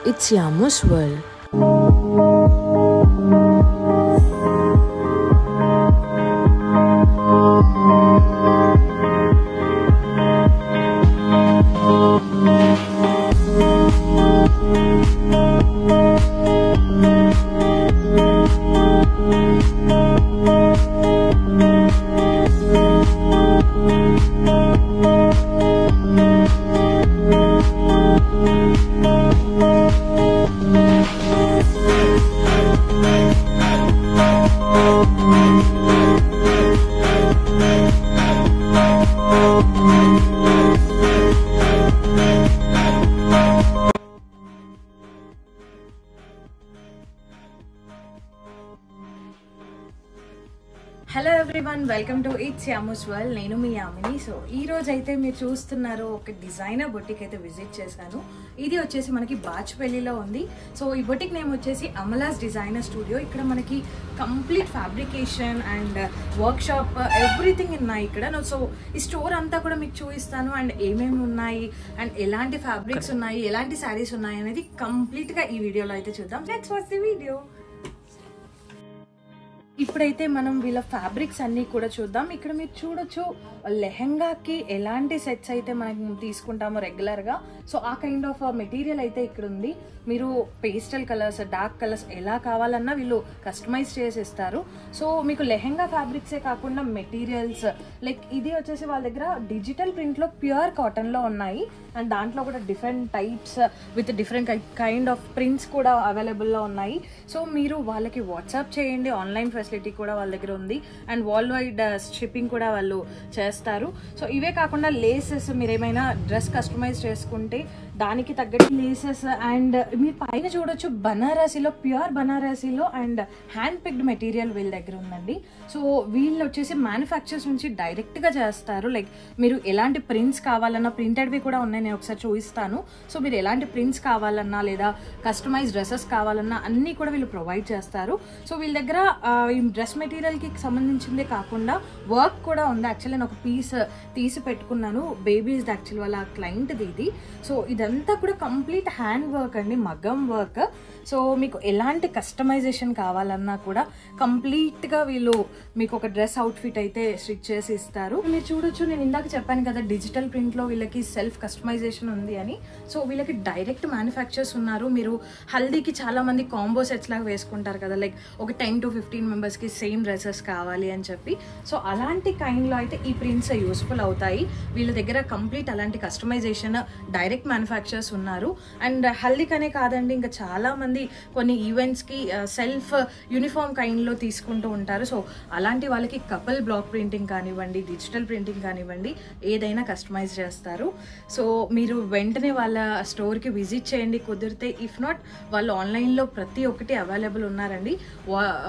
It's Yamu's World. Hello everyone, welcome to it's Yamu's world. నేను మీ Yamini. So ఈ రోజు అయితే మీరు చూస్తున్నారు, ఒక డిజైనర్ బొటిక్ అయితే విజిట్ చేశాను. ఇది వచ్చేసి మనకి బాచ్పల్లిలో ఉంది. సో ఈ బొటిక్ నేమ్ వచ్చేసి అమలాస్ డిజైనర్ స్టూడియో. ఇక్కడ మనకి complete fabrication and work shop everything ఉన్నాయి ఇక్కడ. సో ఈ స్టోర్ అంతా కూడా మీకు చూపిస్తాను, అండ్ ఏమేమి ఉన్నాయి అండ్ ఎలాంటి ఫ్యాబ్రిక్స్ ఉన్నాయి, ఎలాంటి శారీస్ ఉన్నాయి అనేది కంప్లీట్ గా ఈ వీడియోలో అయితే చూద్దాం. Let's watch the video. ఇప్పుడైతే మనం వీళ్ళ ఫ్యాబ్రిక్స్ అన్ని కూడా చూద్దాం. ఇక్కడ మీరు చూడొచ్చు, లెహెంగాకి ఎలాంటి సెట్స్ అయితే మనం తీసుకుంటామో రెగ్యులర్ గా, సో ఆ కైండ్ ఆఫ్ మెటీరియల్ అయితే ఇక్కడ ఉంది. మీరు పేస్టల్ కలర్స్, డార్క్ కలర్స్ ఎలా కావాలన్నా వీళ్ళు కస్టమైజ్ చేసి ఇస్తారు. సో మీకు లెహెంగా ఫ్యాబ్రిక్సే కాకుండా మెటీరియల్స్ లైక్ ఇది వచ్చేసి వాళ్ళ దగ్గర డిజిటల్ ప్రింట్ లో ప్యూర్ కాటన్ లో ఉన్నాయి, అండ్ దాంట్లో కూడా different types with different kind of prints కూడా అవైలబుల్ లో ఉన్నాయి. సో మీరు వాళ్ళకి వాట్సాప్ చేయండి, ఆన్లైన్ ఫెసిలిటీ కూడా వాళ్ళ దగ్గర ఉంది, అండ్ వరల్డ్ వైడ్ షిప్పింగ్ కూడా వాళ్ళు చేస్తారు. సో ఇవే కాకుండా లేసెస్, మీరు ఏమైనా డ్రెస్ కస్టమైజ్ చేసుకుంటే దానికి తగ్గట్టు లేసెస్, అండ్ మీరు పైన చూడొచ్చు బనారసీలో, ప్యూర్ బనారసీలో అండ్ హ్యాండ్ పిక్డ్ మెటీరియల్ వీళ్ళ దగ్గర ఉందండి. సో వీళ్ళు వచ్చేసి మ్యానుఫ్యాక్చర్స్ నుంచి డైరెక్ట్ గా చేస్తారు. లైక్ మీరు ఎలాంటి ప్రింట్స్ కావాలన్నా, ప్రింటెడ్వి కూడా ఉన్నాయి, నేను ఒకసారి చూపిస్తాను. సో మీరు ఎలాంటి ప్రింట్స్ కావాలన్నా లేదా కస్టమైజ్ డ్రెస్సెస్ కావాలన్నా అన్ని కూడా వీళ్ళు ప్రొవైడ్ చేస్తారు. సో వీళ్ళ దగ్గర ఈ డ్రెస్ మెటీరియల్ కి సంబంధించిందే కాకుండా వర్క్ కూడా ఉంది. యాక్చువల్లీ నేను ఒక పీస్ తీసి పెట్టుకున్నాను, బేబీస్ యాక్చువల్ వాళ్ళ క్లయింట్ది ఇది. సో ఇదంతా కూడా కంప్లీట్ హ్యాండ్ వర్క్ అండి, మగ్గం వర్క్. సో మీకు ఎలాంటి కస్టమైజేషన్ కావాలన్నా కూడా కంప్లీట్ గా వీళ్ళు మీకు ఒక డ్రెస్ అవుట్ఫిట్ అయితే స్టిచ్ చేసి ఇస్తారు. మీరు చూడొచ్చు, నేను ఇందాక చెప్పాను కదా డిజిటల్ ప్రింట్ లో వీళ్ళకి సెల్ఫ్ కస్టమైజేషన్ ఉంది అని. సో వీళ్ళకి డైరెక్ట్ మ్యానుఫ్యాక్చర్స్ ఉన్నారు. మీరు హల్దీకి చాలా మంది కాంబో సెట్స్ లాగా వేసుకుంటారు కదా, లైక్ ఒక 10 to 15 మెంబర్స్ కి సేమ్ డ్రెస్సెస్ కావాలి అని చెప్పి. సో అలాంటి కైండ్ లో అయితే ఈ ప్రింట్స్ యూస్ఫుల్ అవుతాయి. వీళ్ళ దగ్గర కంప్లీట్ అలాంటి కస్టమైజేషన్ డైరెక్ట్ మ్యానుఫ్యాక్చర్స్ ఉన్నారు. అండ్ హల్దీకనే కాదండి, ఇంకా చాలా మంది కొన్ని ఈవెంట్స్ కి సెల్ఫ్ యూనిఫామ్ కైండ్ లో తీసుకుంటూ ఉంటారు. సో అలాంటి వాళ్ళకి కపుల్ బ్లాక్ ప్రింటింగ్ కానివ్వండి, డిజిటల్ ప్రింటింగ్ కానివ్వండి, ఏదైనా కస్టమైజ్ చేస్తారు. సో మీరు వెంటనే వాళ్ళ స్టోర్ కి విజిట్ చేయండి కుదిరితే. ఇఫ్ నాట్, వాళ్ళు ఆన్లైన్ లో ప్రతి ఒక్కటి అవైలబుల్ ఉన్నారండి.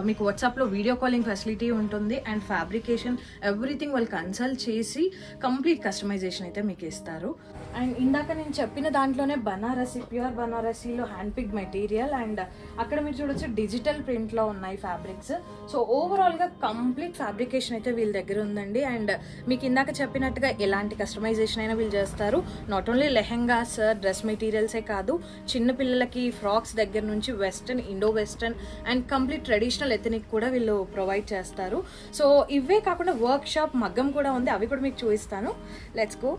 మీకు వాట్సాప్ లో వీడియో కాలింగ్ ఫెసిలిటీ ఉంటుంది, అండ్ ఫ్యాబ్రికేషన్ ఎవ్రీథింగ్ వాళ్ళు కన్సల్ట్ చేసి కంప్లీట్ కస్టమైజేషన్ అయితే మీకు ఇస్తారు. అండ్ ఇందాక నేను చెప్పిన దాంట్లోనే బనారసి, ప్యూర్ బనారసీలో హ్యాండ్ పిక్ మెటీరియల్, అండ్ అక్కడ మీరు చూడొచ్చు డిజిటల్ ప్రింట్ లో ఉన్నాయి ఫ్యాబ్రిక్స్. సో ఓవరాల్ గా కంప్లీట్ ఫ్యాబ్రికేషన్ అయితే వీళ్ళ దగ్గర ఉందండి. అండ్ మీకు ఇందాక చెప్పినట్టుగా ఎలాంటి కస్టమైజేషన్ అయినా వీళ్ళు చేస్తారు. నాట్ ఓన్లీ లెహెంగాస్, డ్రెస్ మెటీరియల్సే కాదు, చిన్న పిల్లలకి ఫ్రాక్స్ దగ్గర నుంచి western, Indo western and complete traditional ethnic కూడా వీళ్ళు ప్రొవైడ్ చేస్తారు. సో ఇవే కాకుండా వర్క్ షాప్, మగ్గం కూడా ఉంది, అవి కూడా మీకు చూపిస్తాను. Let's go.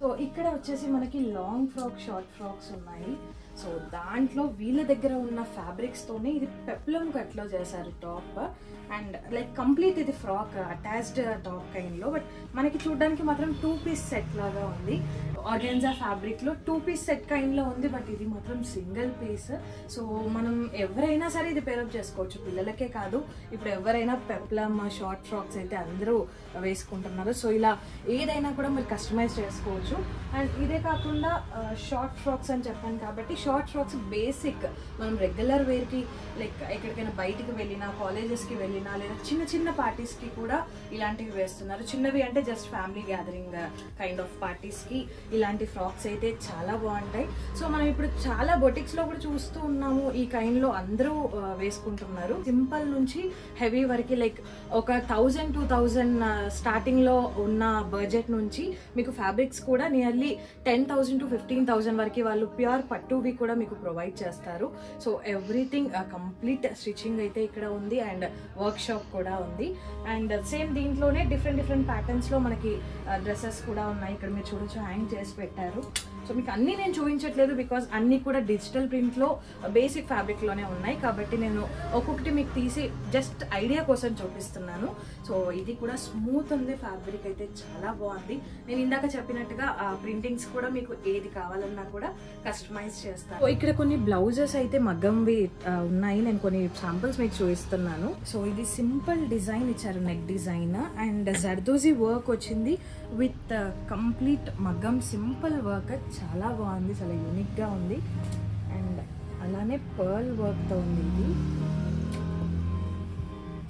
సో ఇక్కడ వచ్చేసి మనకి లాంగ్ ఫ్రాక్, షార్ట్ ఫ్రాక్స్ ఉన్నాయి. సో దాంట్లో వీళ్ళ దగ్గర ఉన్న ఫ్యాబ్రిక్స్ తోనే ఇది పెప్లం కట్ లో చేశారు టాప్, అండ్ లైక్ కంప్లీట్ ఇది ఫ్రాక్ అటాచ్డ్ టాప్ కైండ్ లో, బట్ మనకి చూడడానికి మాత్రం 2 పీస్ సెట్ లాగా ఉంది. ఆర్గాన్జా ఫ్యాబ్రిక్ లో 2 పీస్ సెట్ కైండ్ లో ఉంది, బట్ ఇది మాత్రం సింగిల్ పీస్. సో మనం ఎవరైనా సరే ఇది పేరప్ చేసుకోవచ్చు, పిల్లలకే కాదు, ఇప్పుడు ఎవరైనా పెప్లం షార్ట్ ఫ్రాక్స్ అయితే అందరూ వేసుకుంటున్నారు. సో ఇలా ఏదైనా కూడా మీరు కస్టమైజ్ చేసుకోవచ్చు. అండ్ ఇదే కాకుండా షార్ట్ ఫ్రాక్స్ అని చెప్పాను కాబట్టి, షార్ట్ ఫ్రాక్స్ బేసిక్ మనం రెగ్యులర్ వేర్ కి, లైక్ ఎక్కడికైనా బయటికి వెళ్ళినా, కాలేజెస్ కి వెళ్ళినా, లేదా చిన్న చిన్న పార్టీస్ కి కూడా ఇలాంటివి వేస్తున్నారు. చిన్నవి అంటే just family gathering kind of parties కి ఇలాంటి ఫ్రాక్స్ అయితే చాలా బాగుంటాయి. సో మనం ఇప్పుడు చాలా బొటిక్స్ లో కూడా చూస్తూ ఉన్నాము, ఈ కైండ్ లో అందరూ వేసుకుంటున్నారు. సింపుల్ నుంచి హెవీ వరకు, లైక్ ఒక 1000-2000 స్టార్టింగ్ లో ఉన్న బడ్జెట్ నుంచి మీకు ఫ్యాబ్రిక్స్ కూడా నియర్లీ 10,000 to 15,000 వరకు వాళ్ళు ప్యూర్ పట్టువి కూడా మీకు ప్రొవైడ్ చేస్తారు. సో ఎవ్రీథింగ్ కంప్లీట్ స్టిచ్చింగ్ అయితే ఇక్కడ ఉంది అండ్ వర్క్ షాప్ కూడా ఉంది. అండ్ సేమ్ దీంట్లోనే డిఫరెంట్ ప్యాటర్న్స్లో మనకి డ్రెస్సెస్ కూడా ఉన్నాయి. ఇక్కడ మీరు చూడొచ్చు హ్యాంగ్ చేసి పెట్టారు. సో మీకు అన్నీ నేను చూపించట్లేదు బికాజ్ అన్నీ కూడా డిజిటల్ ప్రింట్లో బేసిక్ ఫ్యాబ్రిక్లోనే ఉన్నాయి కాబట్టి నేను ఒక్కొక్కటి మీకు తీసి జస్ట్ ఐడియా కోసం చూపిస్తున్నాను. సో ఇది కూడా స్మూత్ ఉంది, ఫ్యాబ్రిక్ అయితే చాలా బాగుంది. నేను ఇందాక చెప్పినట్టుగా ప్రింటింగ్స్ కూడా మీకు ఏది కావాలన్నా కూడా కస్టమైజ్ చేస్తాను. సో ఇక్కడ కొన్ని బ్లౌజెస్ అయితే మగ్గంవి ఉన్నాయి, నేను కొన్ని శాంపుల్స్ మీకు చూపిస్తున్నాను. సో ఇది సింపుల్ డిజైన్ ఇచ్చారు, neck design and zardozi work వచ్చింది విత్ కంప్లీట్ మగ్గం సింపుల్ వర్క్. చాలా బాగుంది, చాలా యూనిక్గా ఉంది. అండ్ అలానే పర్ల్ వర్క్తో ఉంది ఇది.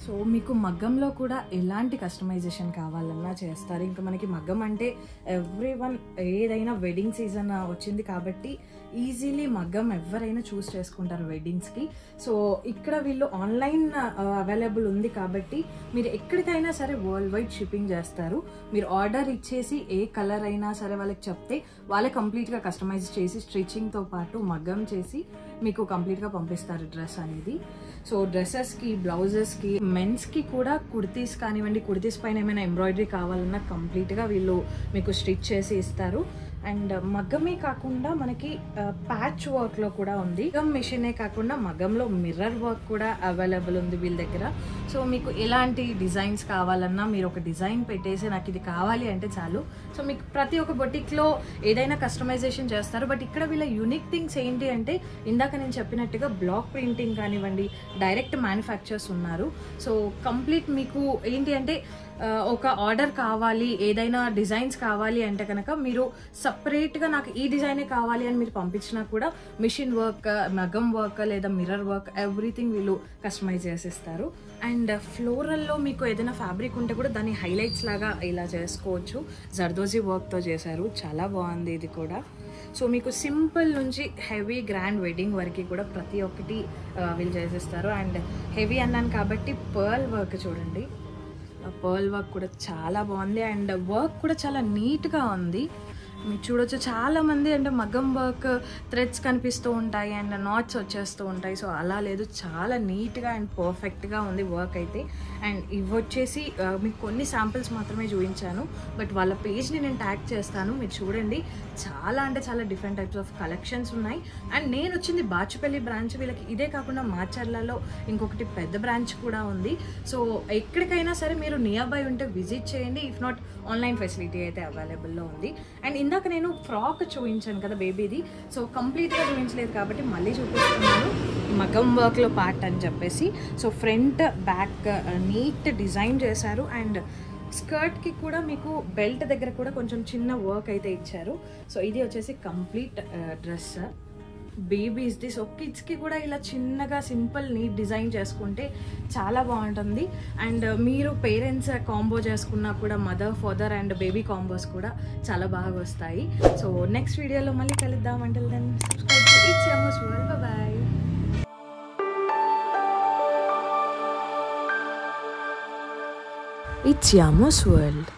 సో మీకు మగ్గంలో కూడా ఎలాంటి కస్టమైజేషన్ కావాలన్నా చేస్తారు. ఇంకా మనకి మగ్గం అంటే ఎవ్రీవన్ ఏదైనా వెడ్డింగ్ సీజన్ వచ్చింది కాబట్టి ఈజీలీ మగ్గం ఎవరైనా చూస్ చేసుకుంటారు వెడ్డింగ్స్కి. సో ఇక్కడ వీళ్ళు ఆన్లైన్ అవైలబుల్ ఉంది కాబట్టి మీరు ఎక్కడికైనా సరే వరల్డ్ వైడ్ షిప్పింగ్ చేస్తారు. మీరు ఆర్డర్ ఇచ్చేసి ఏ కలర్ అయినా సరే వాళ్ళకి చెప్తే వాళ్ళే కంప్లీట్గా కస్టమైజ్ చేసి స్టిచ్చింగ్తో పాటు మగ్గం చేసి మీకు కంప్లీట్గా పంపిస్తారు డ్రెస్ అనేది. సో డ్రెస్సెస్కి, బ్లౌజెస్కి, మెన్స్కి కూడా కుర్తీస్ కానివ్వండి, కుర్తీస్ పైన ఏమైనా ఎంబ్రాయిడరీ కావాలన్నా కంప్లీట్గా వీళ్ళు మీకు స్టిచ్ చేసి ఇస్తారు. అండ్ మగ్గమే కాకుండా మనకి ప్యాచ్ వర్క్లో కూడా ఉంది. మగ్గం మిషనే కాకుండా మగ్గంలో మిర్రర్ వర్క్ కూడా అవైలబుల్ ఉంది వీళ్ళ దగ్గర. సో మీకు ఎలాంటి డిజైన్స్ కావాలన్నా మీరు ఒక డిజైన్ పెట్టేసి నాకు ఇది కావాలి అంటే చాలు. సో మీకు ప్రతి ఒక్క బొటిక్లో ఏదైనా కస్టమైజేషన్ చేస్తారు. బట్ ఇక్కడ వీళ్ళ యూనిక్ థింగ్స్ ఏంటి అంటే ఇందాక నేను చెప్పినట్టుగా బ్లాక్ ప్రింటింగ్ కానివ్వండి, డైరెక్ట్ మ్యానుఫ్యాక్చర్స్ ఉన్నారు. సో కంప్లీట్ మీకు ఏంటి అంటే ఒక ఆర్డర్ కావాలి, ఏదైనా డిజైన్స్ కావాలి అంటే కనుక మీరు సపరేట్గా నాకు ఈ డిజైనే కావాలి అని మీరు పంపించినా కూడా మిషన్ వర్క్, మగ్గం వర్క్ లేదా మిర్రర్ వర్క్ ఎవ్రీథింగ్ వీళ్ళు కస్టమైజ్ చేసిస్తారు. అండ్ ఫ్లోరల్లో మీకు ఏదైనా ఫ్యాబ్రిక్ ఉంటే కూడా దాన్ని హైలైట్స్ లాగా ఇలా చేసుకోవచ్చు. జర్దోజీ వర్క్తో చేశారు, చాలా బాగుంది ఇది కూడా. సో మీకు సింపుల్ నుంచి హెవీ గ్రాండ్ వెడ్డింగ్ వరకు కూడా ప్రతి ఒక్కటి వీళ్ళు చేసేస్తారు. అండ్ హెవీ అన్నాను కాబట్టి పర్ల్ వర్క్ చూడండి, పర్ల్ వర్క్ కూడా చాలా బాగుంది. అండ్ వర్క్ కూడా చాలా నీట్గా ఉంది. మీరు చూడొచ్చు చాలామంది అంటే మగ్గం వర్క్ థ్రెడ్స్ కనిపిస్తూ ఉంటాయి అండ్ నాట్స్ వచ్చేస్తూ ఉంటాయి. సో అలా లేదు, చాలా నీట్గా అండ్ పర్ఫెక్ట్గా ఉంది వర్క్ అయితే. అండ్ ఇవి వచ్చేసి మీకు కొన్ని శాంపిల్స్ మాత్రమే చూపించాను, బట్ వాళ్ళ పేజ్ని నేను ట్యాగ్ చేస్తాను, మీరు చూడండి. చాలా అంటే చాలా డిఫరెంట్ టైప్స్ ఆఫ్ కలెక్షన్స్ ఉన్నాయి. అండ్ నేను వచ్చింది బాచుపల్లి బ్రాంచ్, వీళ్ళకి ఇదే కాకుండా మాచర్లలో ఇంకొకటి పెద్ద బ్రాంచ్ కూడా ఉంది. సో ఎక్కడికైనా సరే మీరు నియర్ బై ఉంటే విజిట్ చేయండి. ఇఫ్ నాట్ ఆన్లైన్ ఫెసిలిటీ అయితే అవైలబుల్లో ఉంది. అండ్ ఇందాక నేను ఫ్రాక్ చూపించాను కదా బేబీది, సో కంప్లీట్గా చూపించలేదు కాబట్టి మళ్ళీ చూపిస్తున్నాను. మగ్గం వర్క్లో పార్ట్ అని చెప్పేసి. So front back neat design చేశారు. అండ్ స్కర్ట్కి కూడా మీకు బెల్ట్ దగ్గర కూడా కొంచెం చిన్న వర్క్ అయితే ఇచ్చారు. సో ఇది వచ్చేసి కంప్లీట్ డ్రెస్ బేబీస్ది. సో కిడ్స్కి కూడా ఇలా చిన్నగా సింపుల్ నీట్ డిజైన్ చేసుకుంటే చాలా బాగుంటుంది. అండ్ మీరు పేరెంట్స్ కాంబో చేసుకున్నా కూడా mother, father and baby combos కూడా చాలా బాగా వస్తాయి. సో నెక్స్ట్ వీడియోలో మళ్ళీ కలుద్దాం. Until then subscribe to it's Yamo's world. Bye. It's Yamos World.